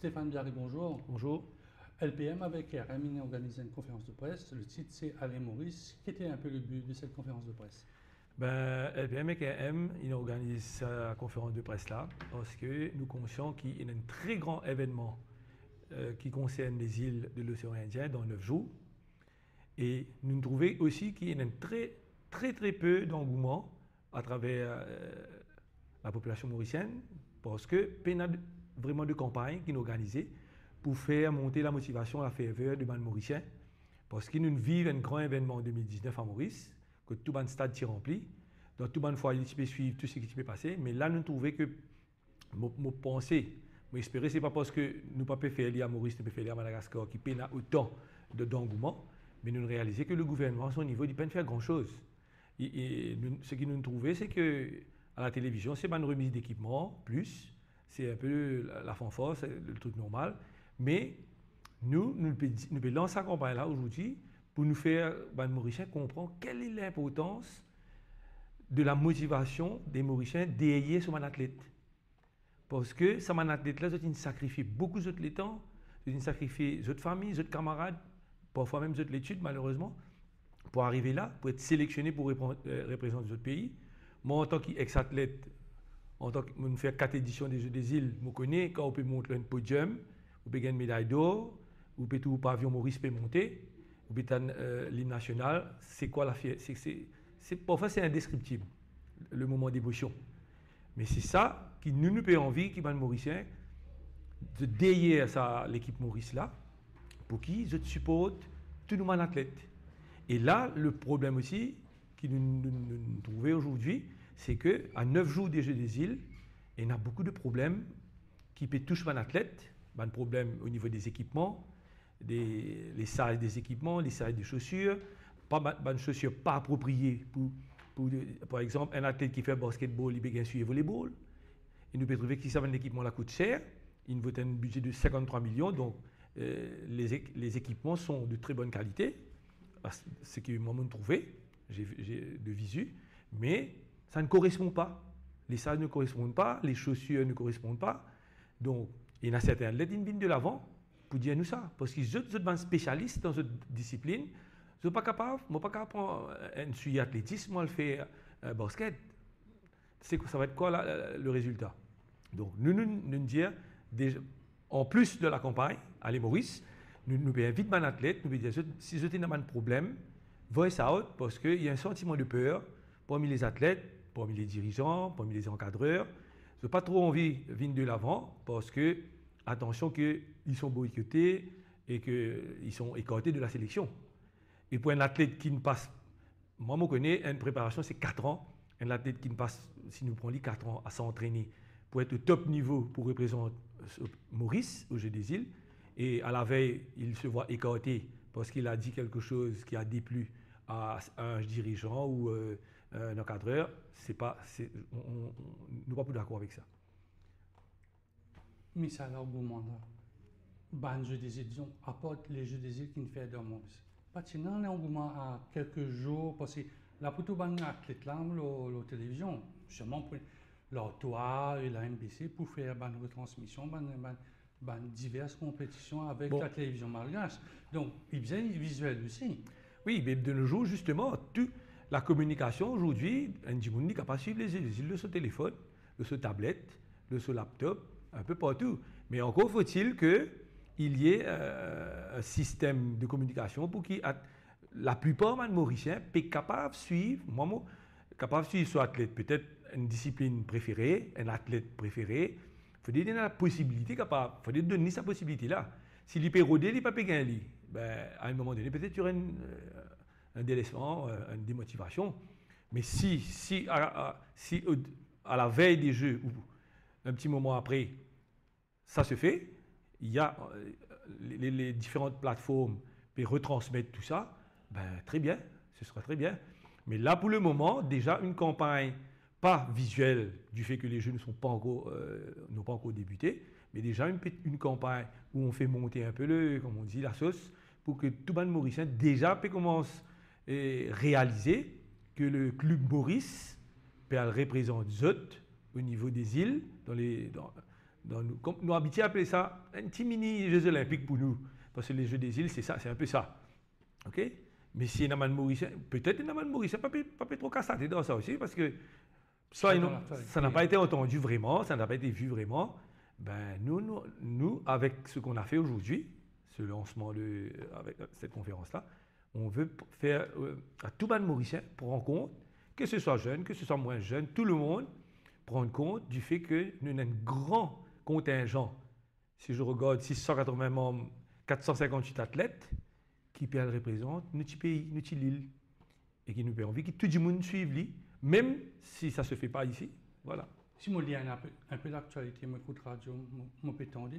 Stéphane Biarri, bonjour. Bonjour. LPM avec RMI a organisé une conférence de presse. Le titre c'est Allez Maurice. Quel était un peu le but de cette conférence de presse? LPM et RM, ils organisent sa conférence de presse là parce que nous sommes conscients qu'il y a un très grand événement qui concerne les îles de l'océan Indien dans 9 jours. Et nous trouvons aussi qu'il y a un très peu d'engouement à travers la population mauricienne parce que il y a vraiment de campagnes qui sont organisées pour faire monter la motivation, la ferveur du ban mauricien. Parce que nous vivons un grand événement en 2019 à Maurice, que tout le stade est rempli. Donc tout le foyer peut suivre tout ce qui peut passer. Mais là, nous trouvons que mon pensée, mon espérer, ce n'est pas parce que nous ne pouvons pas faire à Maurice, nous pouvons faire à Madagascar, qui peine autant d'engouement, mais nous réalisons que le gouvernement, à son niveau, il ne peut pas faire grand-chose. Ce qui nous trouvons, c'est que à la télévision, c'est pas une remise d'équipement, plus, c'est un peu la fanfare, c'est le truc normal. Mais nous pouvons lancer cette campagne-là aujourd'hui pour nous faire, les Mauriciens, comprendre quelle est l'importance de la motivation des Mauriciens d'aider sur un athlète. Parce que ça un athlète-là, ils sacrifient beaucoup de temps, ils sacrifient d'autres familles, d'autres camarades, parfois même d'autres études, malheureusement, pour arriver là, pour être sélectionné pour représenter d'autres pays. Moi, en tant qu'ex-athlète, en tant que je fais 4 éditions des Jeux des îles, je connais quand on peut monter un podium, on peut gagner une médaille d'or, on peut tout pavillon Maurice peut monter, on peut l'hymne national. C'est quoi la fierté? Parfois, c'est indescriptible, le moment d'émotion. Mais c'est ça qui nous fait envie, qui va le Mauricien, de derrière l'équipe Maurice là, pour qui je supporte tout le monde athlète. Et là, le problème aussi, que nous trouvons aujourd'hui, c'est qu'à 9 jours des Jeux des îles, il y a beaucoup de problèmes qui peuvent toucher un athlète. Un problème au niveau des équipements, les sizes des équipements, les sizes des chaussures, pas chaussures pas appropriées par exemple, un athlète qui fait basketball, il peut bien suivre volleyball. Et nous pouvons trouver que si un équipement là coûte cher, il vaut un budget de 53 millions, donc les équipements sont de très bonne qualité, ce que moi je trouvé, j'ai de visu, mais ça ne correspond pas. Les sizes ne correspondent pas, les chaussures ne correspondent pas. Donc, il y a certains athlètes qui viennent de l'avant pour dire nous ça. Parce qu'ils sont spécialistes dans cette discipline. Je ne suis pas capable, moi pas capable de prendre un suivi athlétisme, moi le fais basket. Ça va être quoi le résultat? Donc, nous dire, déjà, en plus de la campagne, allez Maurice, nous invitons un athlète, nous dire si vous avez un problème, voice out, parce qu'il y a un sentiment de peur parmi les athlètes, parmi les dirigeants, parmi les encadreurs. Je n'ai pas trop envie de venir de l'avant parce que, attention, qu'ils sont boycottés et qu'ils sont écartés de la sélection. Et pour un athlète qui ne passe, moi je connais, une préparation c'est 4 ans. Un athlète qui ne passe, si nous prenons 4 ans à s'entraîner pour être au top niveau pour représenter Maurice au Jeux des îles, et à la veille, il se voit écarté parce qu'il a dit quelque chose qui a déplu à un dirigeant ou un encadreur, nous ne sommes pas d'accord avec ça. Mais ça, l'argument là, Jeux des îles, disons, apporte les Jeux des îles qui ne fait de Maurice. Parce que un engouement à quelques jours, parce que là, pour tout les athlètes là, la télévision, justement pour leur toit et la MBC pour faire une retransmission, diverses compétitions avec la télévision malgache. Donc, il y a des visuels aussi. Oui, mais de nos jours, justement, la communication aujourd'hui, on n'est capable de suivre les îles de ce téléphone, de ce tablette, de ce laptop, un peu partout. Mais encore faut-il qu'il y ait un système de communication pour que la plupart des Mauriciens soient capables de suivre, son athlète, peut-être une discipline préférée, un athlète préféré. Il faut donner la possibilité, il faut donner cette possibilité-là. Si il peut rôder, il ne peut pas gagner. À un moment donné, peut-être qu'il y aura un délaissement, une démotivation. Mais si à la veille des Jeux, ou un petit moment après, ça se fait, il y a les différentes plateformes qui retransmettent tout ça, très bien, ce sera très bien. Mais là, pour le moment, déjà une campagne, pas visuelle du fait que les Jeux n'ont pas encore débuté, mais déjà une campagne où on fait monter un peu comme on dit, la sauce, pour que tout le monde mauricien déjà peut commencer à réaliser que le club Maurice peut représenter Zot au niveau des îles, Comme nous habitués à appeler ça un petit mini Jeux Olympiques pour nous. Parce que les Jeux des îles, c'est ça, c'est un peu ça. OK? Mais si un amant mauricien, peut-être un amant mauricien, pas trop cassaté dans ça aussi, parce que ça n'a pas été entendu vraiment, ça n'a pas été vu vraiment. Ben, nous, avec ce qu'on a fait aujourd'hui, ce lancement avec cette conférence-là, on veut faire à tout ban mauricien prendre compte, que ce soit jeune, que ce soit moins jeune, tout le monde prendre compte du fait que nous avons un grand contingent. Si je regarde 680 membres, 458 athlètes, qui représente notre pays, notre île, et qui nous permet envie que tout le monde suive lui, même si ça ne se fait pas ici. Voilà. Si je lis un peu d'actualité, je écoute radio, je peux tendre,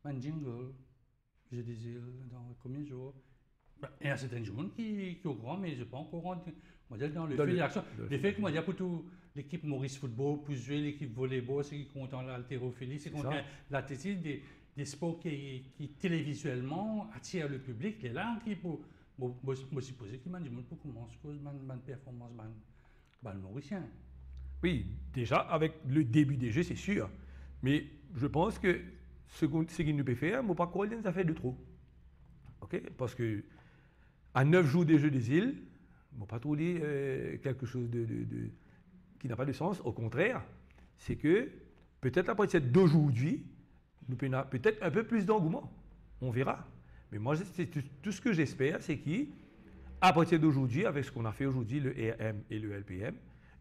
un jingle, je disais dans les premiers jours. Il y a certains gens qui sont au courant, mais je ne suis pas encore dans le fait d'action. Le fait que moi, pour tout l'équipe Maurice Football, pour jouer l'équipe volleyball, c'est qui compte en l'haltérophilie, c'est contre l'athlétisme, des sports qui télévisuellement attirent le public. Et là, qui pour me supposer qu'il m'a dit pour commencer une performance mauricien. Oui, déjà avec le début des jeux, c'est sûr. Mais je pense que ce qu'il nous peut faire, il ne faut pas croire que ça fait de trop. Okay? Parce que à 9 jours des Jeux des îles, il ne faut pas trouver quelque chose qui n'a pas de sens. Au contraire, c'est que peut-être à partir d'aujourd'hui, nous avons peut-être un peu plus d'engouement. On verra. Mais moi, tout ce que j'espère, c'est qu'à partir d'aujourd'hui, avec ce qu'on a fait aujourd'hui, le RM et le LPM,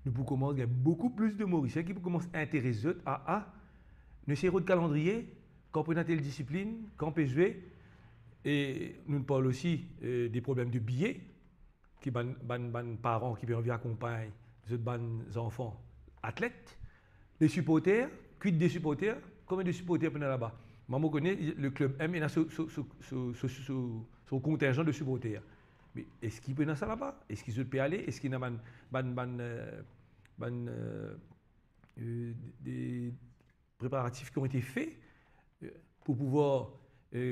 nous pouvons commencer à beaucoup plus de Mauriciens qui commencent à intéresser à nos séries de calendrier, quand on a telle discipline, quand PSV. Et nous parlons aussi des problèmes de billets, qui ban parents qui peuvent accompagner les enfants athlètes, les supporters, quid des supporters, combien de supporters peuvent là-bas. Moi, je connais le club M, il a son contingent de supporters. Mais est-ce qu'il peut y avoir ça là-bas? Est-ce qu'ils peuvent aller? Est-ce qu'il y a des préparatifs qui ont été faits pour pouvoir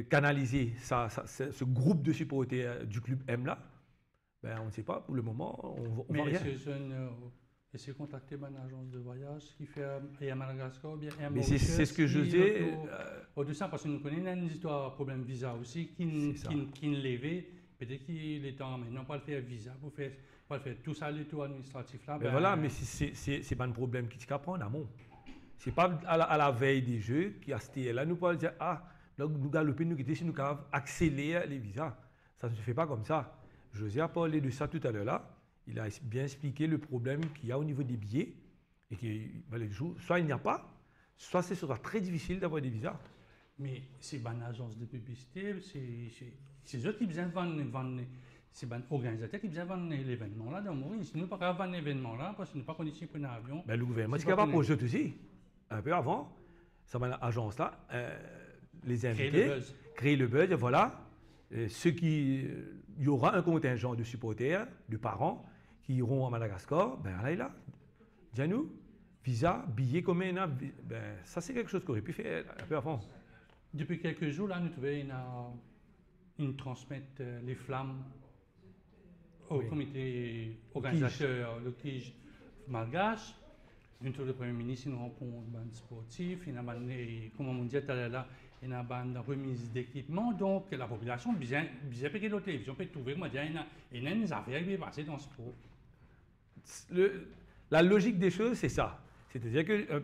canaliser ce groupe de supporters du club M là? Ben, on ne sait pas, pour le moment, on va rien. Mais est-ce que contacter une agence de voyage qui fait à Madagascar ou bien à mais c'est ce que je dis. Au-delà ça, parce que nous connaissons une histoire de problème visa aussi qui ne levait. Peut-être qu'il est temps maintenant pas le faire visa, pour faire tout ça, le tout administratif là. Ben voilà, mais c'est pas un problème qui t'a prendre en amont. C'est pas à la veille des Jeux qui a été là, nous pouvons dire, nous galoper, nous quitter, nous pouvons accélérer les visas. Ça ne se fait pas comme ça. José a parlé de ça tout à l'heure là. Il a bien expliqué le problème qu'il y a au niveau des billets. Et que soit il n'y a pas, soit ce sera très difficile d'avoir des visas. Mais c'est une agence de publicité, c'est eux qui besoin vendre, c'est un organisateur qui besoin vendre l'événement là dans Maurice. Nous ne pouvons pas vendre l'événement là parce que nous ne pouvons pas connaître un avion. Mais le gouvernement, c'est capable pour eux aussi. Un peu avant, cette agence là, les invités, créer le buzz, et voilà. Il y aura un contingent de supporters, de parents qui iront à Madagascar, ben là, dis-nous, visa, billets communs, ben, ça c'est quelque chose qu'on aurait pu faire un peu avant. Depuis quelques jours, là, nous trouvons transmettre les flammes au comité organisateur, le KIJ malgache. Nous trouvons le Premier ministre, une rencontre sportive, comme on dit tout à l'heure, il y a une remise d'équipement, donc la population, bien que la télévision peut trouver, il y a des affaires qui sont passées dans ce sport. La logique des choses, c'est ça. C'est-à-dire que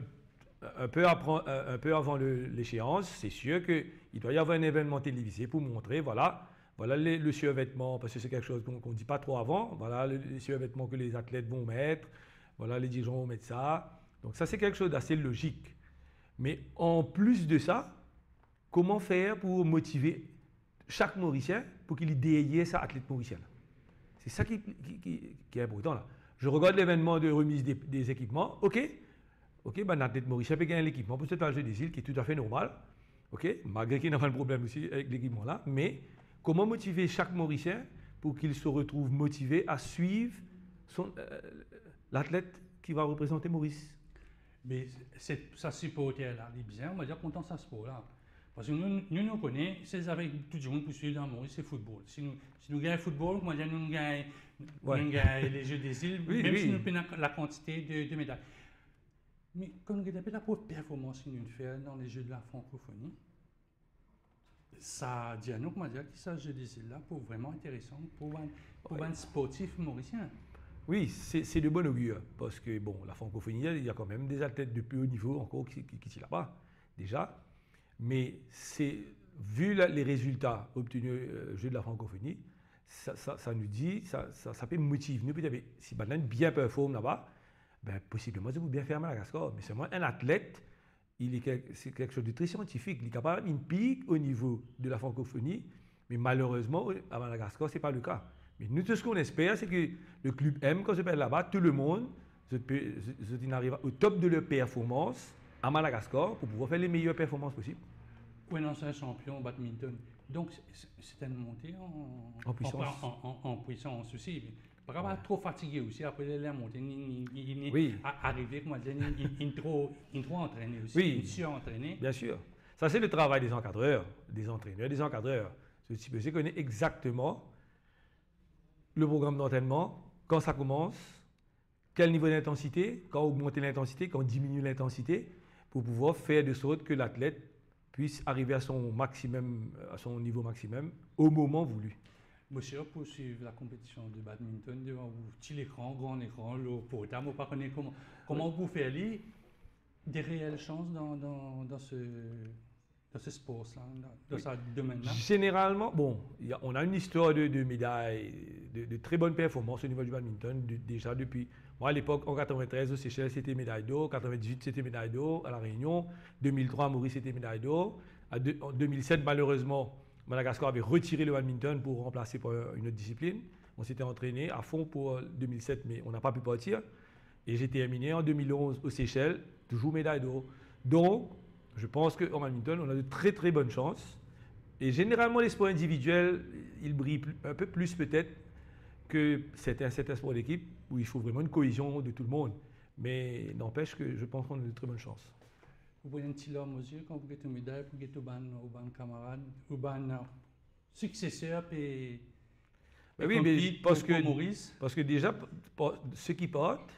un peu avant l'échéance, c'est sûr qu'il doit y avoir un événement télévisé pour montrer, voilà le survêtement, parce que c'est quelque chose qu'on ne dit pas trop avant, voilà les survêtements que les athlètes vont mettre, voilà les dirigeants vont mettre ça. Donc ça, c'est quelque chose d'assez logique. Mais en plus de ça, comment faire pour motiver chaque Mauricien pour qu'il déie sa athlète mauricienne? C'est ça qui est important là. Je regarde l'événement de remise des équipements, ok, ben l'athlète mauricien peut gagner l'équipement pour cet âge des îles qui est tout à fait normal, ok, malgré qu'il n'y a pas de problème aussi avec l'équipement là, mais comment motiver chaque Mauricien pour qu'il se retrouve motivé à suivre l'athlète qui va représenter Maurice? Mais ça supporter-là, les bizarres, on va dire content ça sport là. Parce que nous connaissons, c'est avec tout le monde pour suivre dans Maurice, c'est football. Si nous gagnons football, on va dire nous gagnons les Jeux des îles, même si nous prenons la quantité de médailles. Mais quand on regarde la performance qu'il nous fait dans les Jeux de la francophonie, ça dit à nous, comment dire, qu'il s'agit des îles là pour vraiment intéressant pour un sportif mauricien. Oui, c'est de bon augure, parce que bon, la francophonie, il y a quand même des athlètes de plus haut niveau encore qui sont là-bas, déjà. Mais vu les résultats obtenus au jeu de la francophonie, ça nous dit, ça peut motiver nous. Si Badland bien performe là-bas, ben, possiblement, ça peut bien faire à Madagascar. Mais seulement un athlète, c'est quelque chose de très scientifique. Il est capable d'une pique au niveau de la francophonie, mais malheureusement, à Madagascar, ce n'est pas le cas. Mais nous, tout ce qu'on espère, c'est que le club M, quand je vais là-bas, tout le monde, arrive au top de leur performance à Madagascar pour pouvoir faire les meilleures performances possibles. Oui, non, c'est un champion badminton. Donc, c'est une montée en puissance. En puissance aussi. Pas ouais. Trop fatigué aussi. Après la montée, il oui. Arrivé, comment dire, il trop entraîné aussi. Oui. Il surentraîné. Bien sûr. Ça, c'est le travail des encadreurs, des entraîneurs, des encadreurs. Ce type connaît exactement le programme d'entraînement, quand ça commence, quel niveau d'intensité, quand augmenter l'intensité, quand diminuer l'intensité, pour pouvoir faire de sorte que l'athlète puisse arriver à son maximum, à son niveau maximum au moment voulu. Monsieur, pour suivre la compétition de badminton, devant petit écran, grand écran, le portable, pas connaître comment vous faire des réelles chances dans ce sport-là, dans ce domaine-là? Généralement, bon, on a une histoire de médailles, de très bonnes performances au niveau du badminton, déjà depuis. Moi, à l'époque, en 93, aux Seychelles, c'était médaille d'or. 98, c'était médaille d'or à La Réunion. 2003, à Maurice, c'était médaille d'or. En 2007, malheureusement, Madagascar avait retiré le badminton pour remplacer par une autre discipline. On s'était entraîné à fond pour 2007, mais on n'a pas pu partir. Et j'ai terminé en 2011 aux Seychelles, toujours médaille d'or. Donc, je pense qu'en badminton, on a de très très bonnes chances. Et généralement, les sports individuels, ils brillent un peu plus peut-être que certains sports d'équipe où il faut vraiment une cohésion de tout le monde. Mais n'empêche que je pense qu'on a de très bonnes chances. Vous voyez un petit homme aux yeux quand vous avez une médaille, vous avez un camarade, un successeur et oui, mais parce que déjà, ceux qui partent,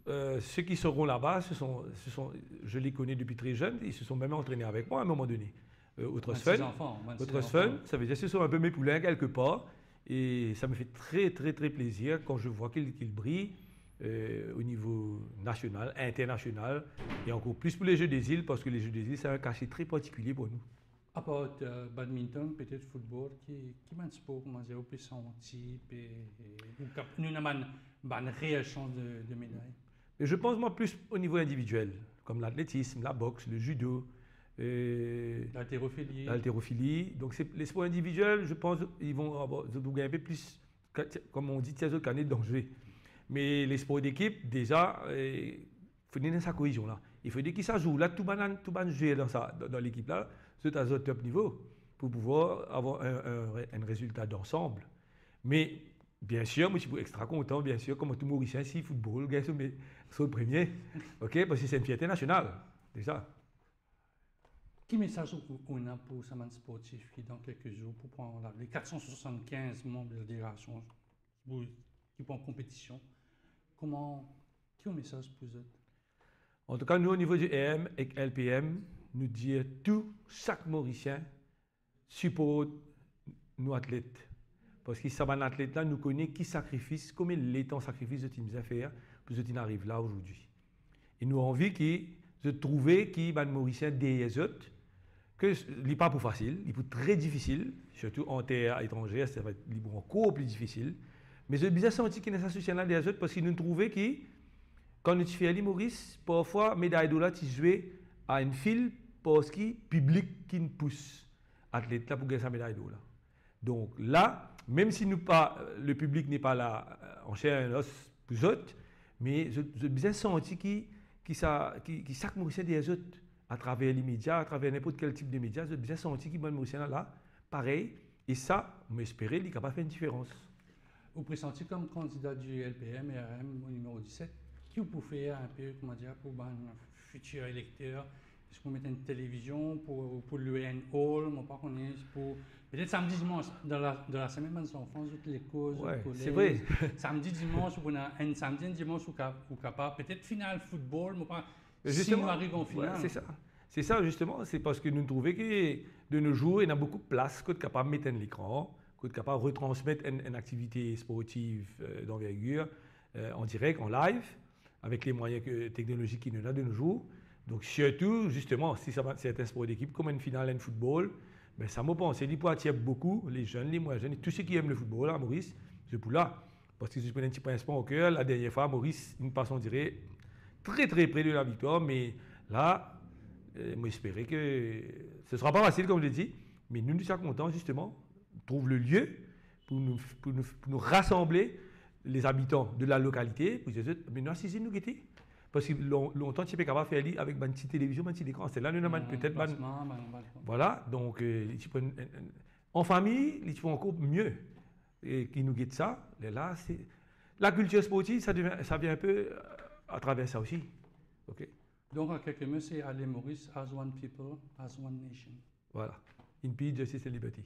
ceux qui seront là-bas, je les connais depuis très jeunes, ils se sont même entraînés avec moi à un moment donné. Au Trust Fun, ça veut dire que ce sont un peu mes poulains quelque part. Et ça me fait très très très plaisir quand je vois qu'ils brillent au niveau national, international, et encore plus pour les Jeux des îles, parce que les Jeux des îles, c'est un cachet très particulier pour nous. À part badminton, peut-être football, qui est un sport au plus senti, nous avons une réelle chance de médaille. Mais je pense moi plus au niveau individuel, comme l'athlétisme, la boxe, le judo. L'haltérophilie. Donc les sports individuels, je pense, ils vont gagner un peu plus, comme on dit, ces autres canets de danger. Mais les sports d'équipe, déjà, il faut donner sa cohésion là. Il faut dire qu'ils ça joue là, tout le monde joue dans l'équipe là, c'est à un top niveau pour pouvoir avoir un résultat d'ensemble. Mais bien sûr, moi je suis extra content, bien sûr, comme tout Mauricien, si football, gars, sont le premier, ok, parce que c'est une fierté nationale, déjà. Quel message on a pour Saman Sportif qui, dans quelques jours, pour prendre les 475 membres de la fédération qui sont en compétition, quel message pour eux? En tout cas, nous, au niveau du EM et LPM, nous disons tout, chaque Mauricien supporte nos athlètes. Parce que Saman athlète là nous connaît qui sacrifice, combien de temps sacrifice de teams à faire pour que tu arrives là aujourd'hui. Et nous avons envie de trouver qui est Mauricien des autres. Que ce n'est pas pour facile, il est très difficile, surtout en terre étrangère, ça va être encore plus difficile. Mais j'ai bien senti qu'il y a une association là des autres parce qu'ils nous trouvaient que quand nous faisons l'île Maurice, parfois, médaille d'or là, tu joues à une file parce que le public qui nous pousse athlète là pour gagner sa médaille d'or là. Donc là, même si le public n'est pas là en chair et en os pour eux autres, mais j'ai bien senti qu'il sac Mauricien des autres. À travers les médias, à travers n'importe quel type de médias, j'ai bien senti qu'il y a Mauricien là, pareil. Et ça, on m'espérait qu'il est capable de faire une différence. Vous présentez comme candidat du LPM et RM au numéro 17, qui vous pouvez faire un peu, comment dire, pour un futur électeur? Est-ce que vous mettez une télévision pour le Hall, pour Peut-être samedi, dimanche, dans la semaine, dans son enfance, toutes les causes, Ouais, le collège. c'est vrai. Samedi, dimanche, on a un samedi, dimanche, ou capable. Peut-être finale football, mais pas. Si Justement, nous arrivons en finale. ouais, c'est ça. C'est ça, justement. C'est parce que nous trouvons que de nos jours, il y a beaucoup de place qu'on est capable de mettre un écran, qu'on est capable de retransmettre une activité sportive d'envergure en direct, en live, avec les moyens technologiques qu'il nous a de nos jours. Donc, surtout, justement, si c'est un sport d'équipe comme une finale en football, ben, ça me pense. Il peut attirer beaucoup les jeunes, les moins jeunes, tous ceux qui aiment le football, hein, Maurice, c'est pour là. Parce que si je prends un petit point au cœur, la dernière fois, Maurice, une passe, on dirait, très très près de la victoire, mais là, moi j'espérais que ce ne sera pas facile, comme je l'ai dit, mais nous sommes contents, justement, trouve le lieu pour nous rassembler, les habitants de la localité, pour dire, mais nous, si nous guetter. Parce que longtemps, tu peux pas faire avec une petite télévision, un petit écran. C'est là, nous avons peut-être. Voilà, donc, en famille, ils font encore mieux. Et qui nous guide ça, là, c'est. La culture sportive, ça vient un peu à travers ça aussi. Okay? Donc, en quelques mots, c'est aller Maurice, as one people, as one nation. Voilà. In peace, justice and liberty.